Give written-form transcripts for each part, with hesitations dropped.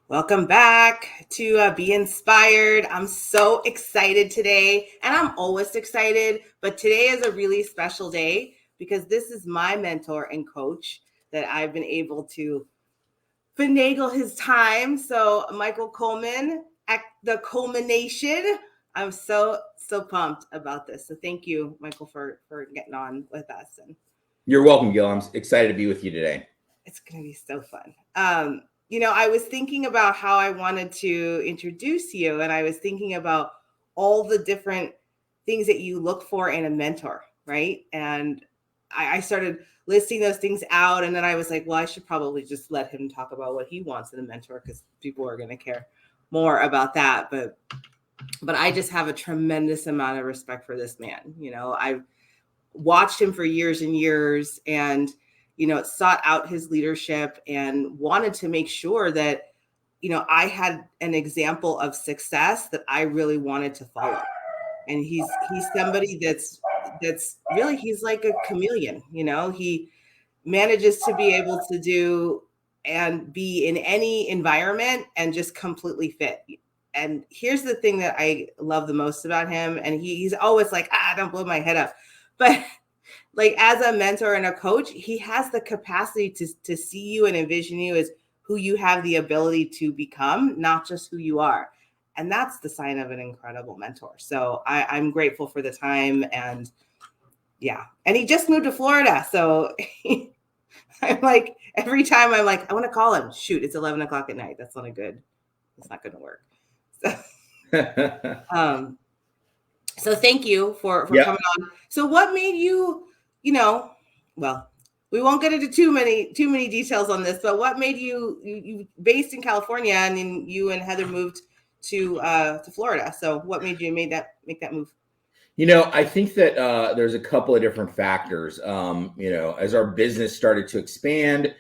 Welcome back to Be Inspired. I'm so excited today, and I'm always excited, but today is a really special day because this is my mentor and coach that I've been able to finagle his time. So, Michael Coleman at the Culmination. I'm so pumped about this. So, thank you, Michael, for getting on with us. And You're welcome, Gil. I'm excited to be with you today. it's going to be so fun. I was thinking about how I wanted to introduce you, and I was thinking about all the different things that you look for in a mentor, right? And I started listing those things out, and then I was like, well, I should probably just let him talk about what he wants in a mentor because people are going to care more about that. But I just have a tremendous amount of respect for this man. I've watched him for years and years, and sought out his leadership and wanted to make sure that I had an example of success that I really wanted to follow. And he's somebody that's really, he's like a chameleon. He manages to be able to do and be in any environment and just completely fit. And here's the thing that I love the most about him, and he's always like, don't blow my head up, but like as a mentor and a coach, he has the capacity to see you and envision you as who you have the ability to become, not just who you are. And that's the sign of an incredible mentor. So I'm grateful for the time. And yeah, and he just moved to Florida. So I'm like, every time I'm like, I want to call him. Shoot, it's 11 o'clock at night. That's not good. It's not going to work. So thank you for coming on. So what made you, well, we won't get into too many details on this, but what made you based in California, and then you and Heather moved to Florida. So what made you make that move? I think that there's a couple of different factors. As our business started to expand,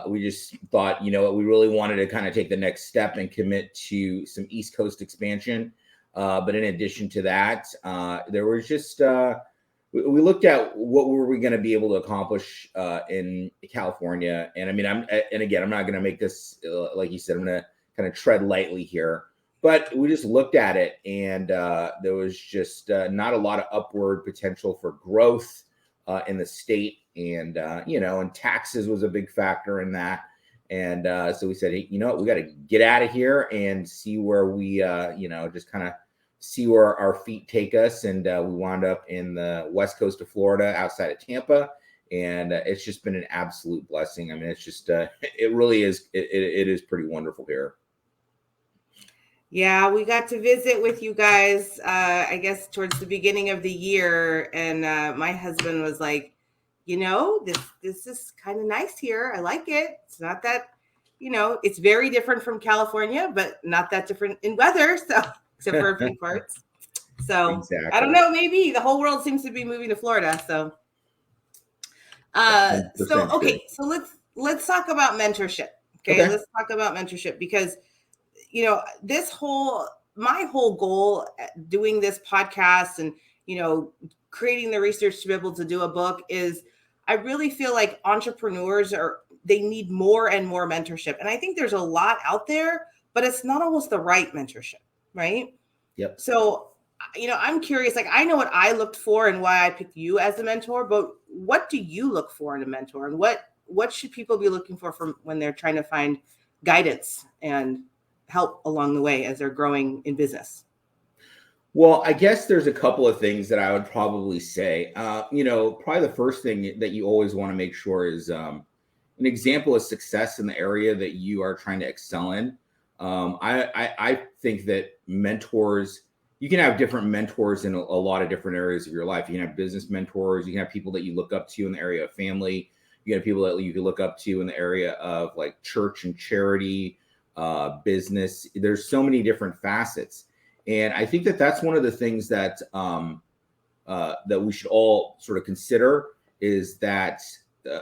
we just thought, we really wanted to kind of take the next step and commit to some East Coast expansion. But in addition to that, there was just we looked at what were we going to be able to accomplish in California. And I mean, I'm not going to make this like you said, I'm going to kind of tread lightly here. But we just looked at it, and there was just not a lot of upward potential for growth in the state, and and taxes was a big factor in that. And so we said, hey, you know what, we got to get out of here and see where we, just kind of see where our feet take us. And we wound up in the west coast of Florida, outside of Tampa, and it's just been an absolute blessing. I mean, it's just, it really is. It is pretty wonderful here. Yeah, we got to visit with you guys, I guess, towards the beginning of the year. And my husband was like, this is kind of nice here. I like it. It's not that, it's very different from California, but not that different in weather. So, except for a few parts. So, exactly. I don't know, maybe the whole world seems to be moving to Florida. So, okay. So let's talk about mentorship. Okay. Let's talk about mentorship because my whole goal doing this podcast and, creating the research to be able to do a book is I really feel like entrepreneurs they need more and more mentorship. And I think there's a lot out there, but it's not always the right mentorship. Right. Yep. So, I'm curious, like, I know what I looked for and why I picked you as a mentor, but what do you look for in a mentor, and what should people be looking for from when they're trying to find guidance and help along the way as they're growing in business? Well, I guess there's a couple of things that I would probably say. Probably the first thing that you always want to make sure is an example of success in the area that you are trying to excel in. I think that mentors, you can have different mentors in a lot of different areas of your life. You can have business mentors. You can have people that you look up to in the area of family. You can have people that you can look up to in the area of like church and charity, business. There's so many different facets. And I think that that's one of the things that that we should all sort of consider is that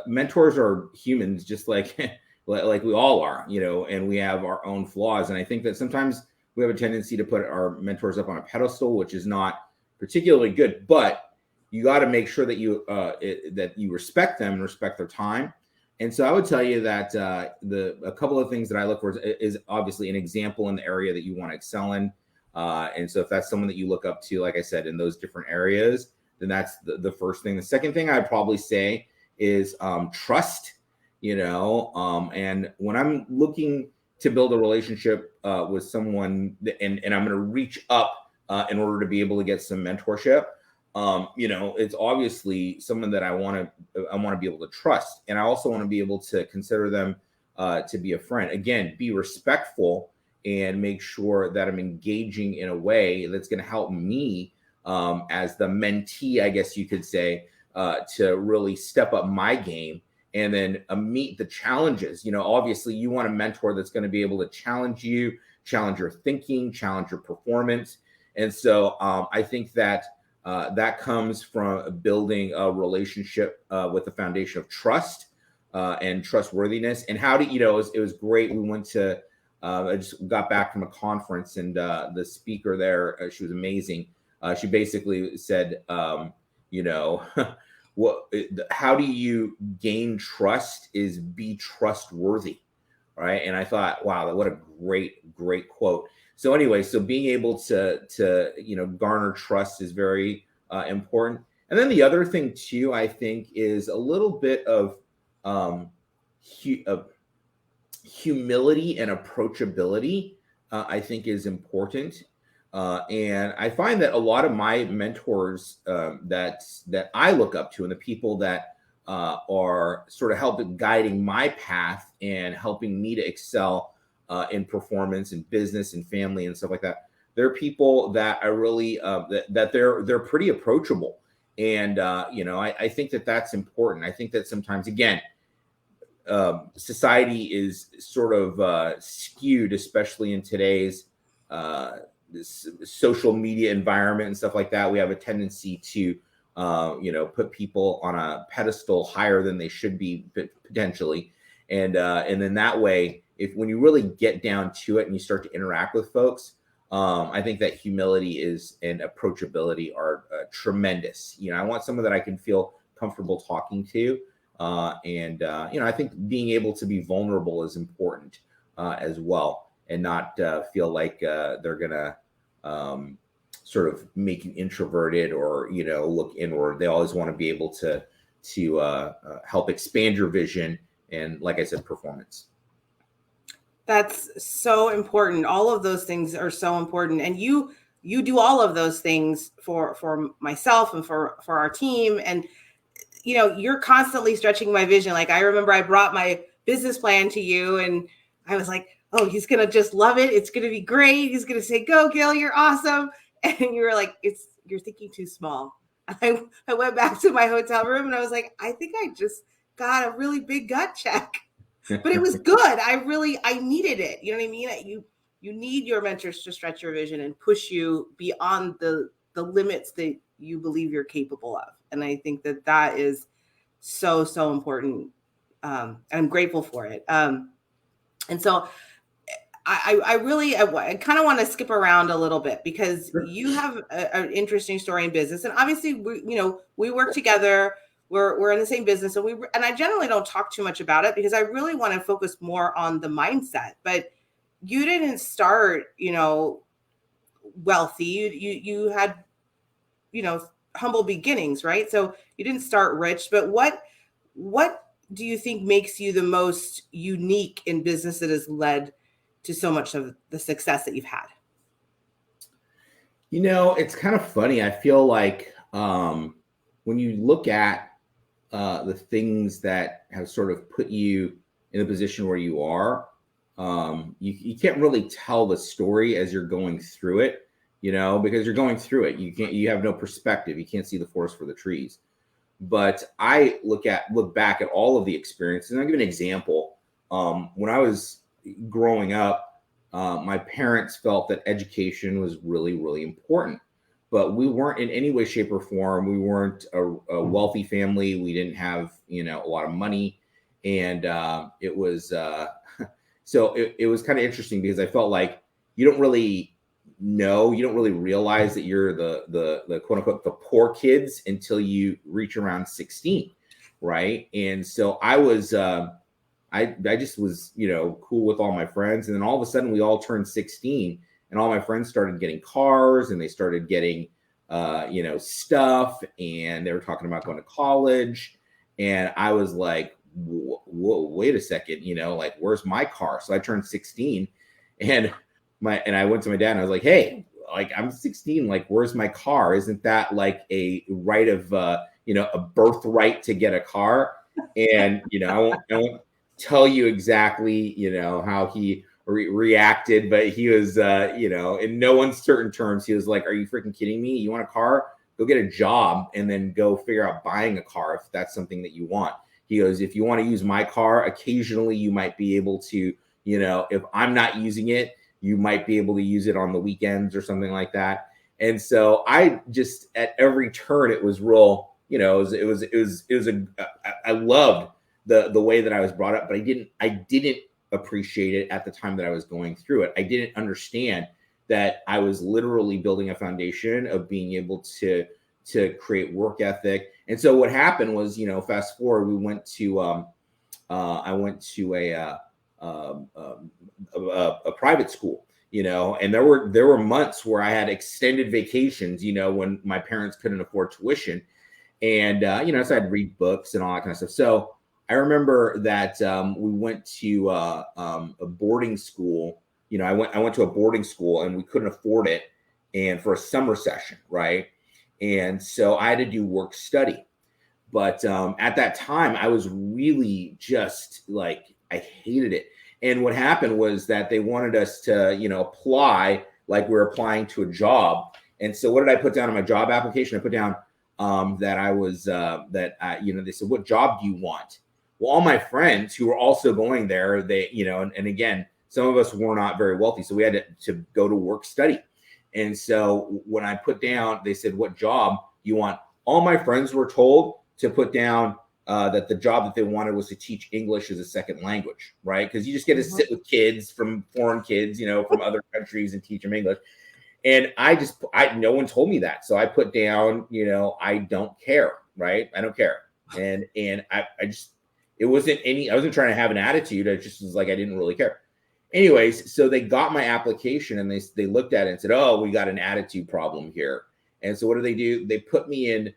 mentors are humans, just like we all are, and we have our own flaws. And I think that sometimes we have a tendency to put our mentors up on a pedestal, which is not particularly good. But you got to make sure that you respect them and respect their time. And so I would tell you that a couple of things that I look for is obviously an example in the area that you want to excel in. And so if that's someone that you look up to, like I said, in those different areas, then that's the first thing. The second thing I'd probably say is trust, and when I'm looking to build a relationship with someone and I'm going to reach up in order to be able to get some mentorship, it's obviously someone that I want to be able to trust. And I also want to be able to consider them to be a friend. Again, be respectful and make sure that I'm engaging in a way that's going to help me as the mentee, I guess you could say, to really step up my game and then meet the challenges. Obviously you want a mentor that's going to be able to challenge you, challenge your thinking, challenge your performance. And so I think that that comes from building a relationship with a foundation of trust and trustworthiness. And how do it was great. We went to I just got back from a conference, and the speaker there, she was amazing. She basically said, how do you gain trust is be trustworthy, right? And I thought, wow, what a great quote. So anyway, so being able to garner trust is very important. And then the other thing too, I think, is a little bit of humility and approachability. I think is important. And I find that a lot of my mentors that I look up to, and the people that are sort of helping guiding my path and helping me to excel in performance and business and family and stuff like that, they're people that I really that they're pretty approachable. And I think that that's important. I think that sometimes, again, society is sort of skewed, especially in today's this social media environment and stuff like that. We have a tendency to put people on a pedestal higher than they should be potentially. And then that way, when you really get down to it and you start to interact with folks, I think that humility and approachability are tremendous. I want someone that I can feel comfortable talking to. I think being able to be vulnerable is important as well, and not feel like they're gonna sort of make you introverted or look inward. They always want to be able to help expand your vision and, like I said, performance. That's so important. All of those things are so important, and you do all of those things for myself and for our team. And you're constantly stretching my vision. Like, I remember I brought my business plan to you and I was like, oh, he's going to just love it. It's going to be great. He's going to say, go, Gil, you're awesome. And you were like, you're thinking too small. I went back to my hotel room and I was like, I think I just got a really big gut check, but it was good. I needed it. You know what I mean? You need your mentors to stretch your vision and push you beyond the limits that you believe you're capable of. And I think that is so, so important. I'm grateful for it. And so I kind of want to skip around a little bit, because you have an interesting story in business, and obviously we work together. We're in the same business, and I generally don't talk too much about it because I really want to focus more on the mindset. But you didn't start, wealthy. You had, humble beginnings, right? So you didn't start rich, but what do you think makes you the most unique in business that has led to so much of the success that you've had? It's kind of funny. I feel like when you look at the things that have sort of put you in the position where you are, you can't really tell the story as you're going through it, because you're going through it. You have no perspective. You can't see the forest for the trees. But I look back at all of the experiences, and I'll give an example. When I was growing up, my parents felt that education was really, really important, but we weren't in any way, shape, or form. We weren't a wealthy family. We didn't have, a lot of money. And it was, so it was kind of interesting because I felt like you don't really realize that you're the quote unquote, the poor kids until you reach around 16. right? And so I was, I just was, cool with all my friends. And then all of a sudden we all turned 16 and all my friends started getting cars and they started getting, stuff, and they were talking about going to college. And I was like, whoa, wait a second, like, where's my car? So I turned 16 and I went to my dad and I was like, hey, like, I'm 16, like, where's my car? Isn't that like a right of, a birthright to get a car? And, I won't tell you exactly, how he reacted, but he was, in no uncertain terms, he was like, are you freaking kidding me? You want a car? Go get a job and then go figure out buying a car if that's something that you want. He goes, if you want to use my car, occasionally you might be able to, if I'm not using it, you might be able to use it on the weekends or something like that. And so I just, at every turn, it was real, I loved the way that I was brought up, but I didn't appreciate it at the time that I was going through it. I didn't understand that I was literally building a foundation of being able to create work ethic. And so what happened was, fast forward, we went to I went to a private school, and there were months where I had extended vacations, when my parents couldn't afford tuition, and so I'd read books and all that kind of stuff. So I remember that we went to a boarding school. I went to a boarding school and we couldn't afford it, and for a summer session, right? And so I had to do work study. But at that time, I was really just like, I hated it. And what happened was that they wanted us to, apply like we were applying to a job. And so what did I put down on my job application? I put down that I was, they said, what job do you want? Well, all my friends who were also going there, they, and again, some of us were not very wealthy. So we had to go to work study. And so when I put down, they said, what job you want? All my friends were told to put down that the job that they wanted was to teach English as a second language, right? Because you just get to sit with kids from foreign kids, from other countries and teach them English. And no one told me that. So I put down, I don't care, right? I don't care. And I just, I wasn't trying to have an attitude. I just was like, I didn't really care. Anyways, so they got my application and they looked at it and said, oh, we got an attitude problem here. And so what do? They put me in,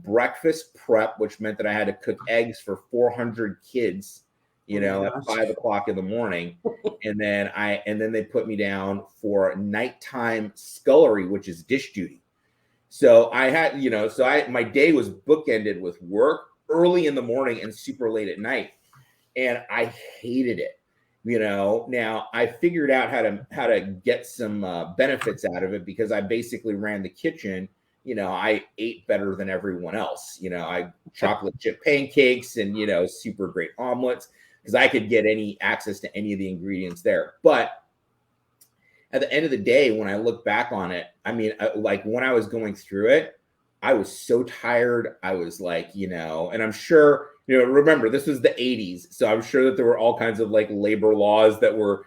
breakfast prep, which meant that I had to cook eggs for 400 kids, at 5 o'clock in the morning. And then they put me down for nighttime scullery, which is dish duty. So I had, my day was bookended with work early in the morning and super late at night. And I hated it. Now I figured out how to get some benefits out of it because I basically ran the kitchen. I ate better than everyone else. I chocolate chip pancakes and, super great omelets because I could get any access to any of the ingredients there. But at the end of the day, when I look back on it, I mean, like when I was going through it, I was so tired. I was like, and I'm sure, remember, this was the 80s. So I'm sure that there were all kinds of like labor laws that were,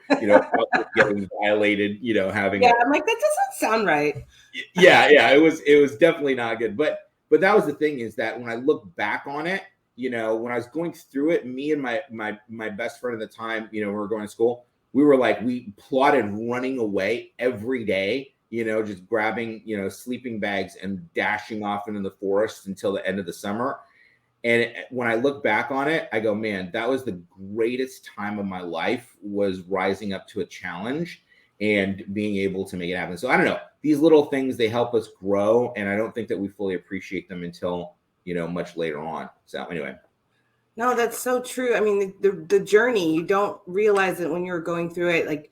getting violated, having. Yeah, I'm like, that doesn't sound right. Yeah. It was definitely not good. But that was the thing, is that when I look back on it, when I was going through it, me and my best friend at the time, we were going to school, we plotted running away every day, just grabbing, sleeping bags and dashing off into the forest until the end of the summer. And when I look back on it, I go, man, that was the greatest time of my life, was rising up to a challenge and being able to make it happen. So I don't know, these little things, they help us grow. And I don't think that we fully appreciate them until, much later on. So anyway. No, that's so true. I mean, the journey, you don't realize it when you're going through it. Like,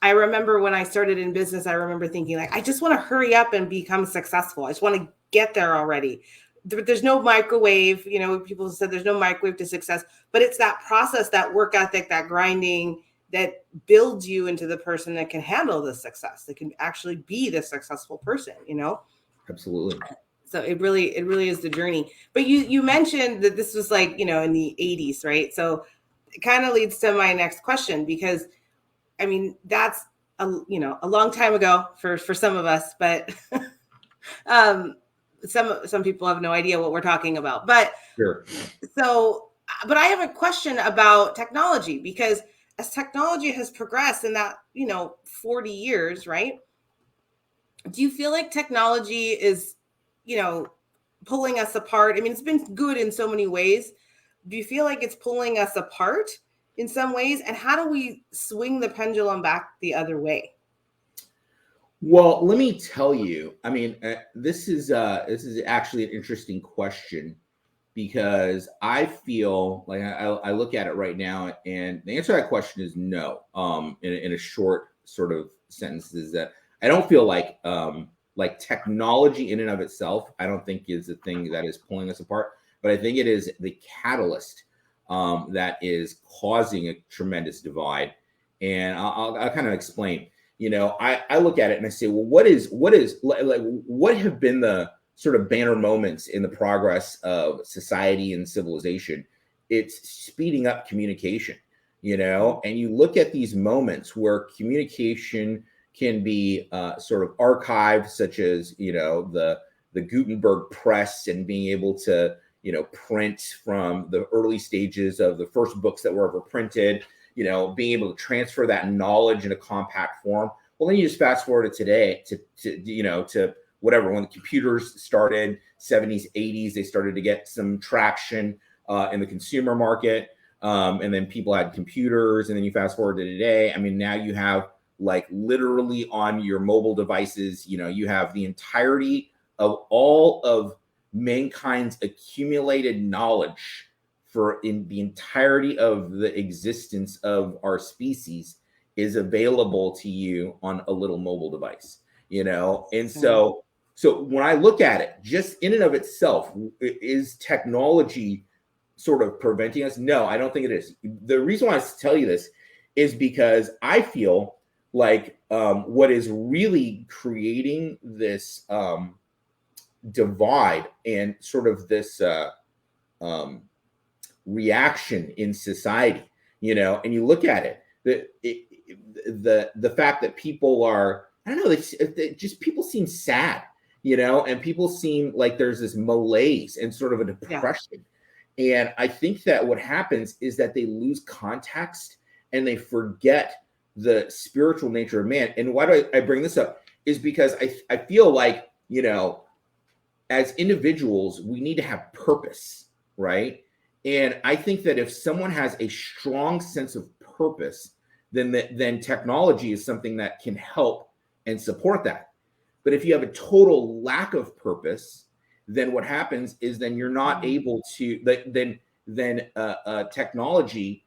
I remember when I started in business, I remember thinking like, I just want to hurry up and become successful. I just want to get there already. There's no microwave, people said there's no microwave to success, but it's that process, that work ethic, that grinding that builds you into the person that can handle the success, that can actually be the successful person, Absolutely. So it really is the journey. But you mentioned that this was like, in the 80s, right? So it kind of leads to my next question, because I mean, that's a long time ago for some of us, but some people have no idea what we're talking about. But Sure. so, but I have a question about technology, because as technology has progressed in that, 40 years, right? Do you feel like technology is, you know, pulling us apart? I mean, it's been good in so many ways. Do you feel like it's pulling us apart in some ways? And how do we swing the pendulum back the other way? Well, let me tell you. I mean, this is actually an interesting question, because I feel like I look at it right now, and the answer to that question is no. In a short sort of sentence, is that I don't feel like technology in and of itself, I don't think is the thing that is pulling us apart, but I think it is the catalyst that is causing a tremendous divide. And I'll kind of explain. I look at it and I say, well, what have been the sort of banner moments in the progress of society and civilization? It's speeding up communication, and you look at these moments where communication can be sort of archived, such as, the Gutenberg press, and being able to, print from the early stages of the first books that were ever printed, being able to transfer that knowledge in a compact form. Well, then you just fast forward to today, to whatever, when the computers started, 70s, 80s, they started to get some traction in the consumer market. And then people had computers, and then you fast forward to today. I mean, now you have, like, literally on your mobile devices, you have the entirety of all of mankind's accumulated knowledge for in the entirety of the existence of our species is available to you on a little mobile device, and so when I look at it, just in and of itself, is technology sort of preventing us? No, I don't think it is. The reason why I tell you this is because I feel like what is really creating this divide and sort of this um, reaction in society, and you look at it, the fact that people are, I don't know, they just, people seem sad, and people seem like there's this malaise and sort of a depression. Yeah. And I think that what happens is that they lose context and they forget the spiritual nature of man. And why do I bring this up is because I feel like, as individuals, we need to have purpose, right? And I think that if someone has a strong sense of purpose, then technology is something that can help and support that. But if you have a total lack of purpose, then what happens is then you're not able to, then technology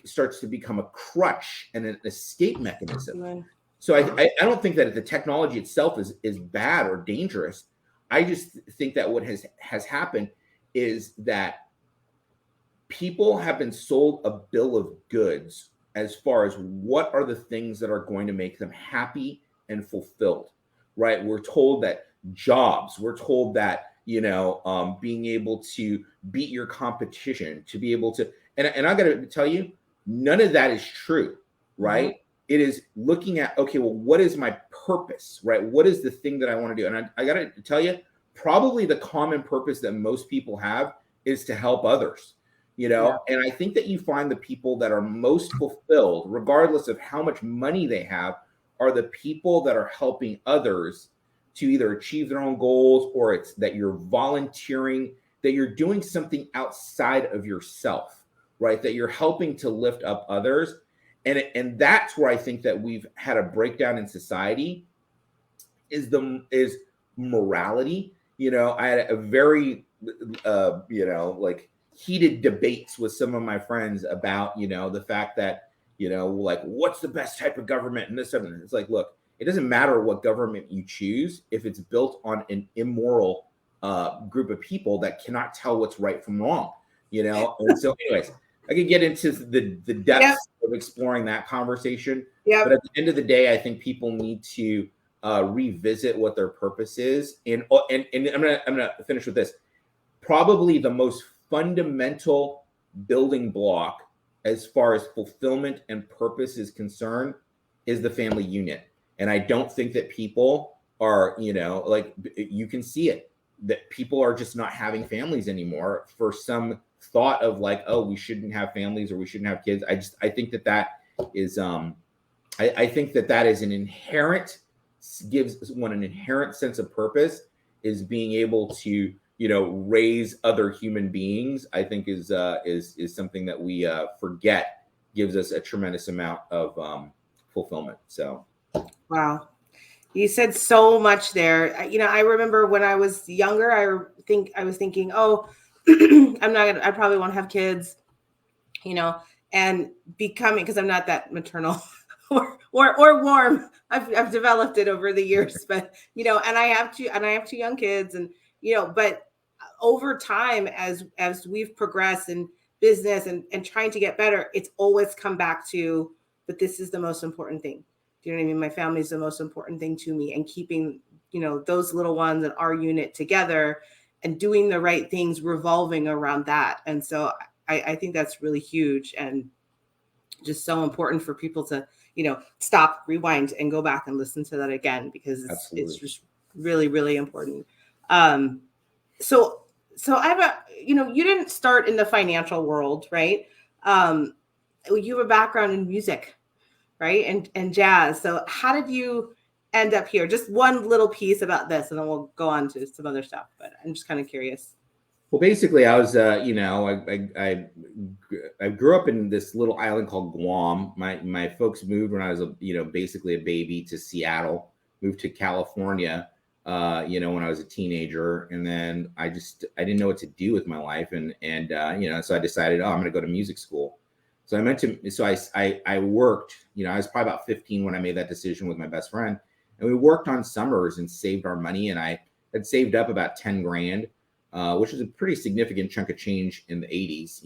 starts to become a crutch and an escape mechanism. So I don't think that the technology itself is bad or dangerous. I just think that what has happened is that people have been sold a bill of goods as far as what are the things that are going to make them happy and fulfilled, right? We're told that jobs, we're told that, being able to beat your competition, to be able to, and I got to tell you, none of that is true, right? Mm-hmm. It is looking at, okay, well, what is my purpose, right? What is the thing that I want to do? And I got to tell you, probably the common purpose that most people have is to help others, and I think that you find the people that are most fulfilled, regardless of how much money they have, are the people that are helping others to either achieve their own goals, or it's that you're volunteering, that you're doing something outside of yourself, right? That you're helping to lift up others. And that's where I think that we've had a breakdown in society is morality. I had a very, like, heated debates with some of my friends about, the fact that, like, what's the best type of government and this and it's like, look, it doesn't matter what government you choose if it's built on an immoral group of people that cannot tell what's right from wrong, And so, anyways, I could get into the depths of exploring that conversation. But at the end of the day, I think people need to revisit what their purpose is. And I'm gonna finish with this. Probably the most fundamental building block as far as fulfillment and purpose is concerned is the family unit. And I don't think that people are, like, you can see it. that people are just not having families anymore for some thought of like, oh, we shouldn't have families or we shouldn't have kids. I think that is I think that is an inherent, gives one an inherent sense of purpose, is being able to, raise other human beings. I think is something that we forget, gives us a tremendous amount of fulfillment. So Wow. You said so much there. I remember when I was younger, I was thinking, oh, I probably won't have kids, and becoming, because I'm not that maternal or warm. I've developed it over the years, but and I have two young kids, and but over time, as we've progressed in business and trying to get better, it's always come back to, but this is the most important thing. Do you know what I mean? My family is the most important thing to me, and keeping, those little ones and our unit together and doing the right things revolving around that. And so I think that's really huge and just so important for people to, stop, rewind, and go back and listen to that again, because it's just really, really important. So I have you didn't start in the financial world, right? You have a background in music, right? And jazz. So how did you end up here? Just one little piece about this, and then we'll go on to some other stuff. But I'm just kind of curious. Well, basically, I was, I grew up in this little island called Guam. My folks moved when I was, basically a baby, to Seattle. Moved to California, when I was a teenager, and then I didn't know what to do with my life, and so I decided, oh, I'm going to go to music school. So I worked. I was probably about 15 when I made that decision with my best friend, and we worked on summers and saved our money, and I had saved up about 10 grand. Which is a pretty significant chunk of change in the 80s,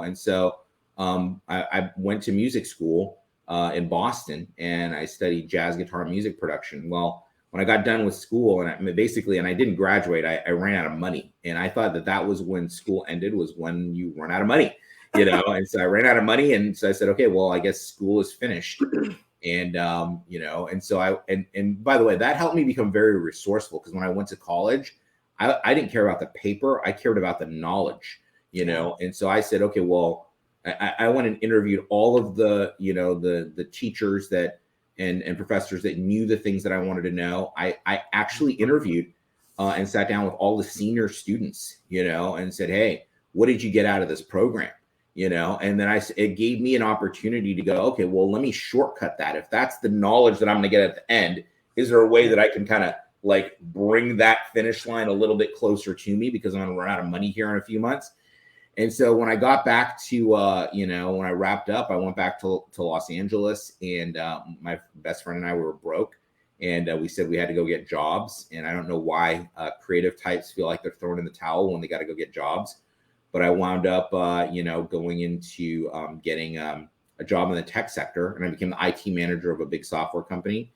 And so I went to music school in Boston, and I studied jazz guitar and music production. Well, when I got done with school, and I didn't graduate, I ran out of money. And I thought that was when school ended, was when you run out of money, And so I ran out of money. And so I said, okay, well, I guess school is finished. And, and so and by the way, that helped me become very resourceful, because when I went to college, I didn't care about the paper. I cared about the knowledge, And so I said, okay, well, I went and interviewed all of the, the teachers that and professors that knew the things that I wanted to know. I actually interviewed and sat down with all the senior students, and said, hey, what did you get out of this program? And then it gave me an opportunity to go, okay, well, let me shortcut that. If that's the knowledge that I'm going to get at the end, is there a way that I can kind of like bring that finish line a little bit closer to me, because I'm going to run out of money here in a few months. And so when I got back to, when I wrapped up, I went back to Los Angeles, and my best friend and I were broke, and we said we had to go get jobs. And I don't know why creative types feel like they're throwing in the towel when they got to go get jobs. But I wound up, going into getting a job in the tech sector, and I became the IT manager of a big software company.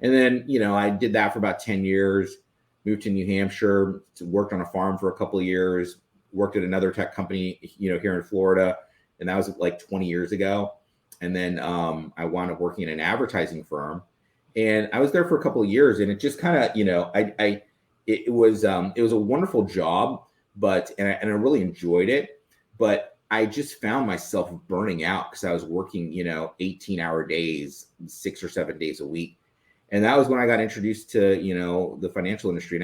And then, I did that for about 10 years, moved to New Hampshire, worked on a farm for a couple of years, worked at another tech company, here in Florida. And that was like 20 years ago. And then I wound up working in an advertising firm, and I was there for a couple of years, and it just kind of, it was a wonderful job, and I really enjoyed it. But I just found myself burning out, because I was working, 18-hour days, 6 or 7 days a week. And that was when I got introduced to, the financial industry.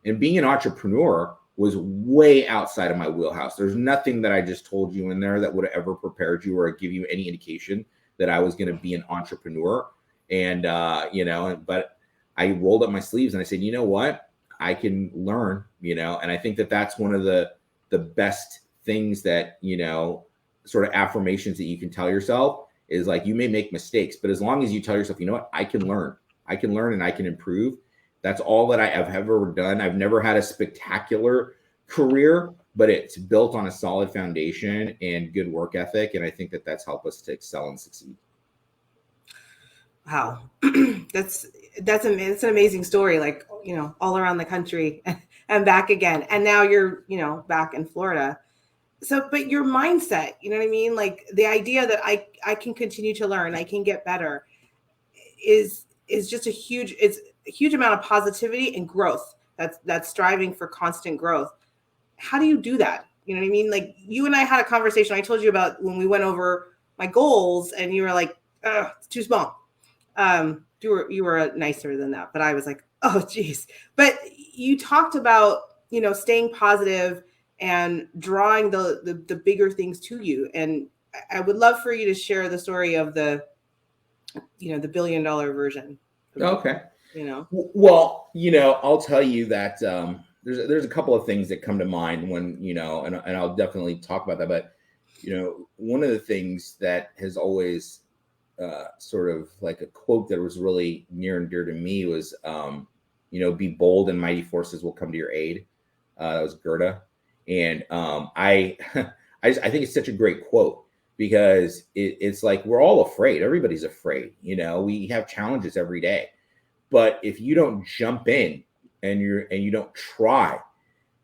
And being an entrepreneur was way outside of my wheelhouse. There's nothing that I just told you in there that would have ever prepared you or give you any indication that I was going to be an entrepreneur. And, but I rolled up my sleeves and I said, you know what, I can learn, and I think that that's one of the best things that, sort of affirmations that you can tell yourself is like, you may make mistakes, but as long as you tell yourself, you know what, I can learn and I can improve. That's all that I have ever done. I've never had a spectacular career, but it's built on a solid foundation and good work ethic. And I think that that's helped us to excel and succeed. Wow. It's an amazing story, like, all around the country and back again. And now you're, back in Florida. So, but your mindset, you know what I mean? Like the idea that I can continue to learn, I can get better is just it's a huge amount of positivity and growth that's striving for constant growth. How do you do that? You know what I mean? Like, you and I had a conversation. I told you about when we went over my goals, and you were like, "Oh, it's too small." You were nicer than that, but I was like, "Oh, geez." But you talked about, staying positive and drawing the bigger things to you. And I would love for you to share the story of the $1 billion version of you. Okay. You know. Well, I'll tell you that there's a couple of things that come to mind when, and I'll definitely talk about that. But, one of the things that has always sort of like a quote that was really near and dear to me was, be bold and mighty forces will come to your aid. That was Goethe. And I think it's such a great quote because it's like we're all afraid. Everybody's afraid. We have challenges every day. But if you don't jump in and you don't try,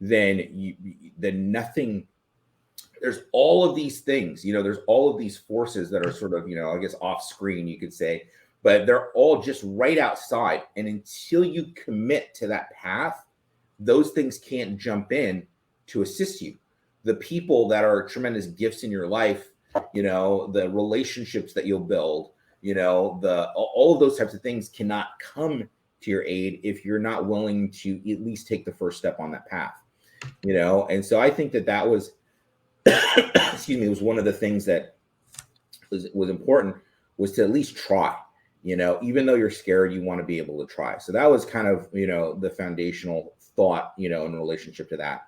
then nothing. There's all of these things, there's all of these forces that are sort of, I guess off screen, you could say, but they're all just right outside. And until you commit to that path, those things can't jump in to assist you. The people that are tremendous gifts in your life, the relationships that you'll build, all of those types of things cannot come to your aid if you're not willing to at least take the first step on that path. And so I think that was excuse me, was one of the things that was important, was to at least try. Even though you're scared, you want to be able to try. So that was kind of the foundational thought in relationship to that.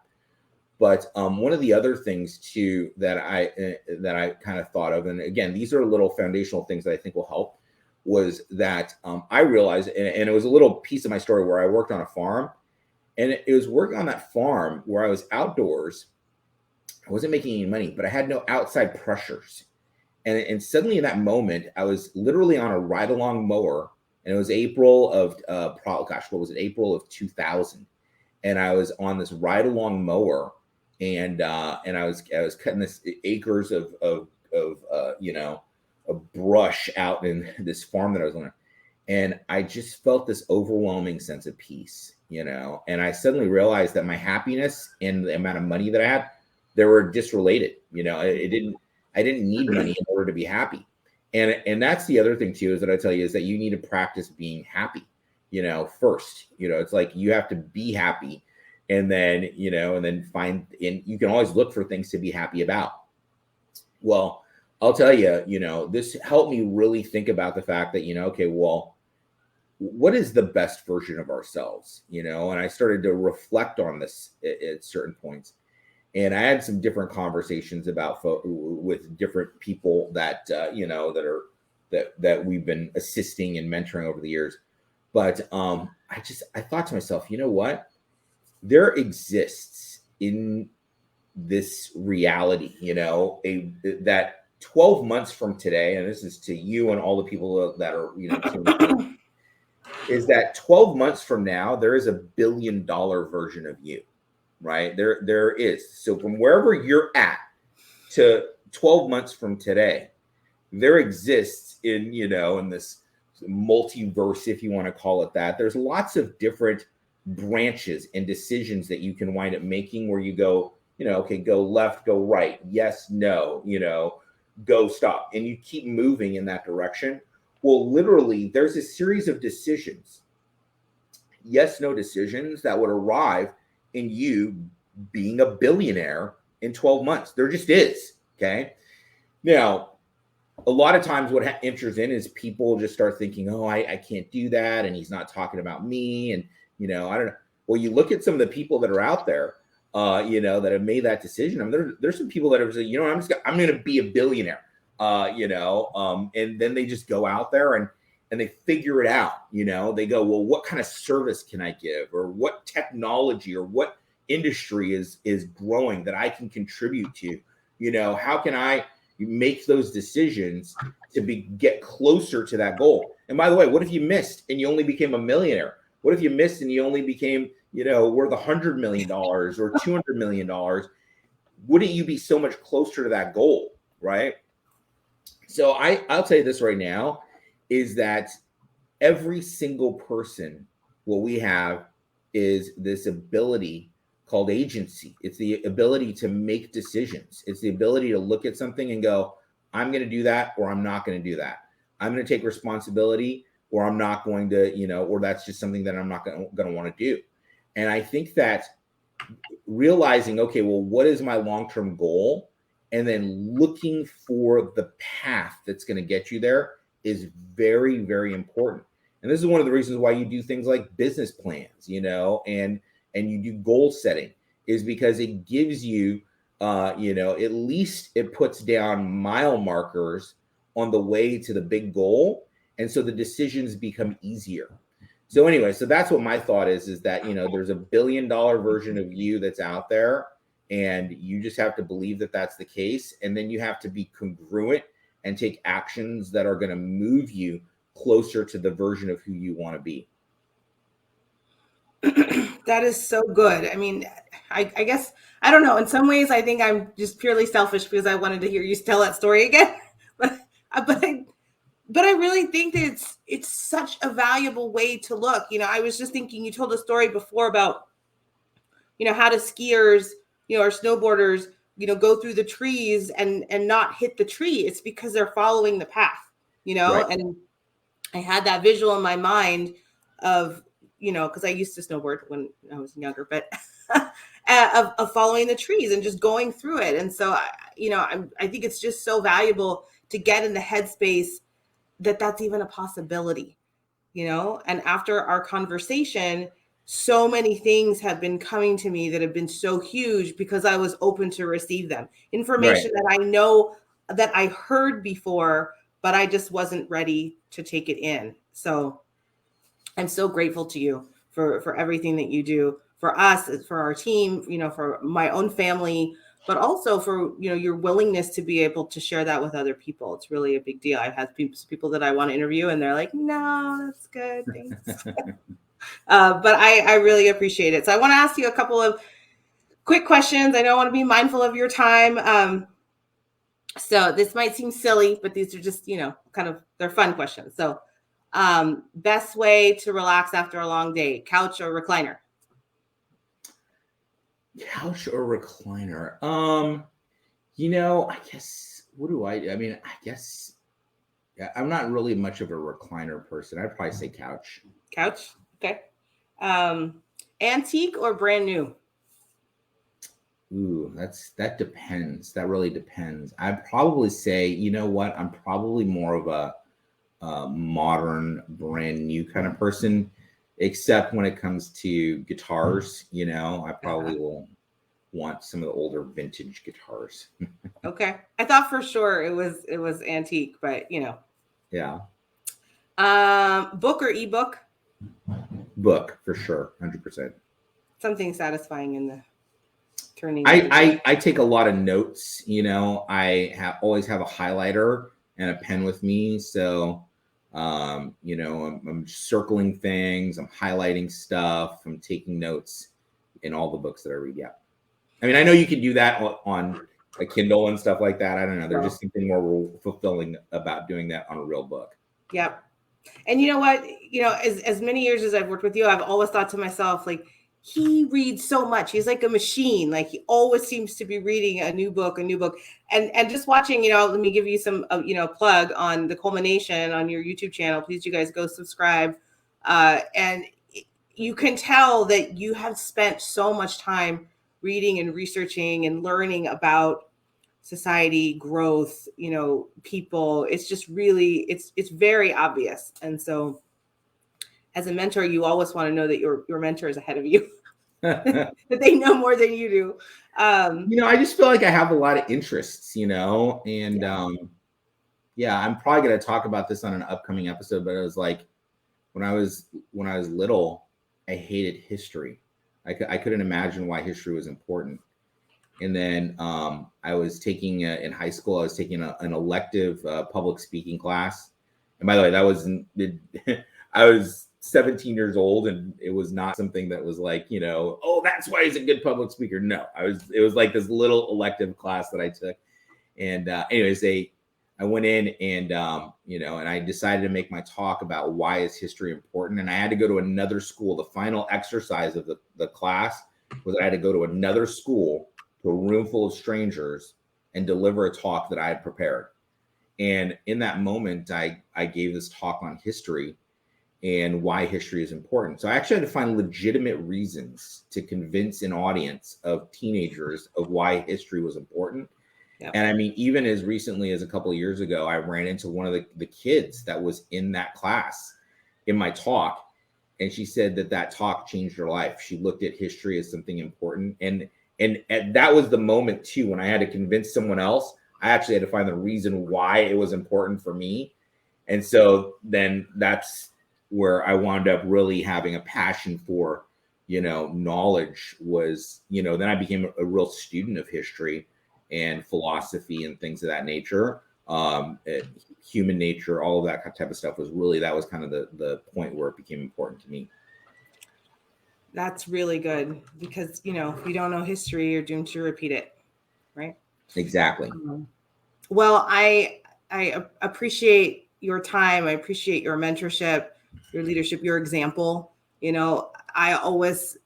But one of the other things too that I kind of thought of, and again, these are little foundational things that I think will help, was that I realized, and it was a little piece of my story where I worked on a farm, and it was working on that farm where I was outdoors. I wasn't making any money, but I had no outside pressures. And suddenly in that moment, I was literally on a ride-along mower, and it was April of, April of 2000. And I was on this ride-along mower, and I was cutting this acres of a brush out in this farm that I was on, and I just felt this overwhelming sense of peace, and I suddenly realized that my happiness and the amount of money that I had, they were disrelated. I didn't need money in order to be happy. And that's the other thing too, is that I tell you, is that you need to practice being happy, first. It's like you have to be happy, and then, and then and you can always look for things to be happy about. Well, I'll tell you, this helped me really think about the fact that, okay, well, what is the best version of ourselves? And I started to reflect on this at certain points. And I had some different conversations with different people that, that we've been assisting and mentoring over the years. But I thought to myself, you know what? There exists in this reality, that 12 months from today, and this is to you and all the people that are, is that 12 months from now, there is $1 billion version of you, right? There is. So from wherever you're at to 12 months from today, there exists in this multiverse, if you want to call it that. There's lots of different branches and decisions that you can wind up making where you go, okay, go left, go right, yes, no, go stop. And you keep moving in that direction. Well, literally, there's a series of decisions, yes, no decisions that would arrive in you being a billionaire in 12 months. There just is. Okay. Now, a lot of times what enters in is people just start thinking, oh, I can't do that. And he's not talking about me. And, I don't know. Well, you look at some of the people that are out there, that have made that decision. I mean, there's some people that have said, I'm going to be a billionaire, and then they just go out there and they figure it out. They go, well, what kind of service can I give, or what technology or what industry is growing that I can contribute to? How can I make those decisions to get closer to that goal? And by the way, what if you missed and you only became a millionaire? What if you missed and you only became, worth $100 million or $200 million? Wouldn't you be so much closer to that goal, right? So I'll tell you this right now, is that every single person, what we have is this ability called agency. It's the ability to make decisions. It's the ability to look at something and go, I'm going to do that, or I'm not going to do that. I'm going to take responsibility, or I'm not going to, or that's just something that I'm not going to want to do. And I think that realizing, okay, well, what is my long-term goal? And then looking for the path that's going to get you there is very, very important. And this is one of the reasons why you do things like business plans, and you do goal setting, is because it gives you, at least it puts down mile markers on the way to the big goal. And so the decisions become easier. So anyway, so that's what my thought is that, there's a $1 billion version of you that's out there, and you just have to believe that that's the case. And then you have to be congruent and take actions that are going to move you closer to the version of who you want to be. That is so good. I mean, I guess, I don't know. In some ways, I think I'm just purely selfish because I wanted to hear you tell that story again. but I really think that it's such a valuable way to look. I was just thinking, you told a story before about, how do skiers, or snowboarders, go through the trees and not hit the tree. It's because they're following the path, Right. And I had that visual in my mind of, because I used to snowboard when I was younger, but of following the trees and just going through it. And so, I think it's just so valuable to get in the headspace that that's even a possibility, and after our conversation, so many things have been coming to me that have been so huge because I was open to receive them. Information that I know that I heard before, but I just wasn't ready to take it in. So I'm so grateful to you for everything that you do for us, for our team, for my own family, but also for, your willingness to be able to share that with other people. It's really a big deal. I've had people that I want to interview and they're like, no, that's good. Thanks. But I really appreciate it. So I want to ask you a couple of quick questions. I know I want to be mindful of your time. So this might seem silly, but these are just, kind of, they're fun questions. So best way to relax after a long day, couch or recliner? Couch or recliner? I guess, I guess I'm not really much of a recliner person. I'd probably say couch. Couch. Okay. Antique or brand new? Ooh, that depends. That really depends. I'd probably say, I'm probably more of a modern, brand new kind of person, except when it comes to guitars. I probably will want some of the older vintage guitars. Okay, I thought for sure it was antique, but Yeah. Book or ebook? Book for sure, 100%. Something satisfying in the turning. I take a lot of notes. I always have a highlighter and a pen with me, so I'm circling things, I'm highlighting stuff, I'm taking notes in all the books that I read. Yeah. I mean, I know you can do that on a Kindle and stuff like that. I don't know. There's just something more fulfilling about doing that on a real book. Yep. And you know what? As many years as I've worked with you, I've always thought to myself, like, he reads so much. He's like a machine. Like, he always seems to be reading a new book. And just watching, let me give you some, plug on the Culmination on your YouTube channel. Please, you guys go subscribe. And you can tell that you have spent so much time reading and researching and learning about society, growth, people. It's just really, it's very obvious. And so as a mentor, you always want to know that your mentor is ahead of you, that they know more than you do. I just feel like I have a lot of interests, and I'm probably going to talk about this on an upcoming episode, but it was like, when I was little, I hated history. I couldn't imagine why history was important. And then I was taking in high school, I was taking an elective public speaking class. And by the way, that was I was 17 years old, and it was not something that was like, oh, that's why he's a good public speaker. No, it was like this little elective class that I took. And anyways, I I went in and, and I decided to make my talk about why is history important. And I had to go to another school. The final exercise of the class was I had to go to another school, to a room full of strangers, and deliver a talk that I had prepared. And in that moment, I gave this talk on history and why history is important. So I actually had to find legitimate reasons to convince an audience of teenagers of why history was important. Yep. And I mean, even as recently as a couple of years ago, I ran into one of the kids that was in that class in my talk. And she said that talk changed her life. She looked at history as something important. And that was the moment too, when I had to convince someone else. I actually had to find the reason why it was important for me. And so then that's where I wound up really having a passion for, knowledge was, then I became a real student of history and philosophy and things of that nature. Human nature, all of that type of stuff that was kind of the point where it became important to me. That's really good, because, if you don't know history, you're doomed to repeat it. Right. Exactly. Well, I appreciate your time. I appreciate your mentorship, your leadership, your example. What I was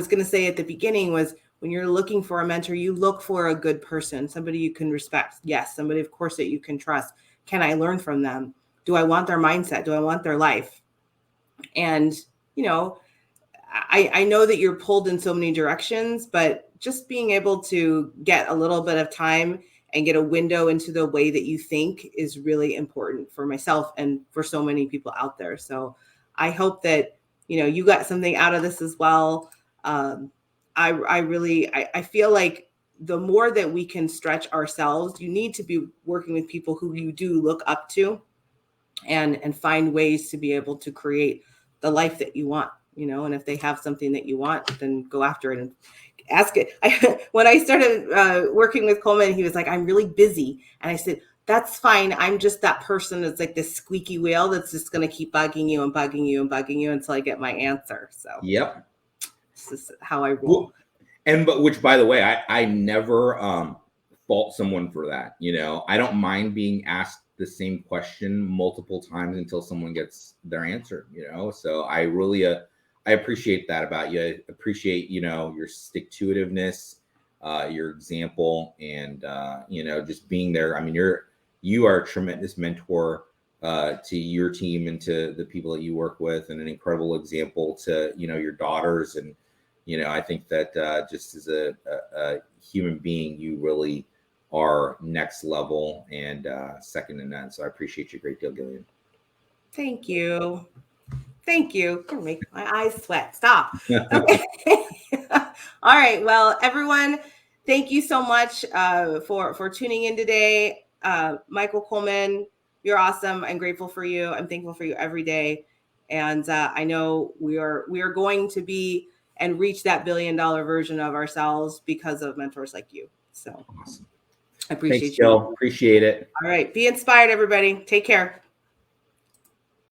going to say at the beginning was, when you're looking for a mentor, you look for a good person, somebody you can respect. Yes, somebody, of course, that you can trust. Can I learn from them? Do I want their mindset? Do I want their life? And, I know that you're pulled in so many directions, but just being able to get a little bit of time and get a window into the way that you think is really important for myself and for so many people out there. So I hope that, you got something out of this as well. I feel like the more that we can stretch ourselves, you need to be working with people who you do look up to, and find ways to be able to create the life that you want, and if they have something that you want, then go after it and ask it. When I started working with Coleman, he was like, I'm really busy. And I said, that's fine. I'm just that person that's like this squeaky wheel that's just going to keep bugging you and bugging you and bugging you until I get my answer. So yep, this is how I roll. But which, by the way, I never fault someone for that. I don't mind being asked the same question multiple times until someone gets their answer. So I really I appreciate that about you. I appreciate your stick-to-itiveness, your example, and just being there. I mean, you are a tremendous mentor to your team and to the people that you work with, and an incredible example to your daughters. And I think that just as a human being, you really are next level and second to none. So I appreciate you a great deal, Gillian. Thank you. Thank you. Don't make my eyes sweat. Stop. Okay. All right. Well, everyone, thank you so much for tuning in today. Michael Coleman, you're awesome. I'm grateful for you. I'm thankful for you every day. And I know we are going to be and reach that $1 billion version of ourselves because of mentors like you. So awesome. I appreciate Thanks, you. Appreciate it. All right. Be inspired, everybody. Take care.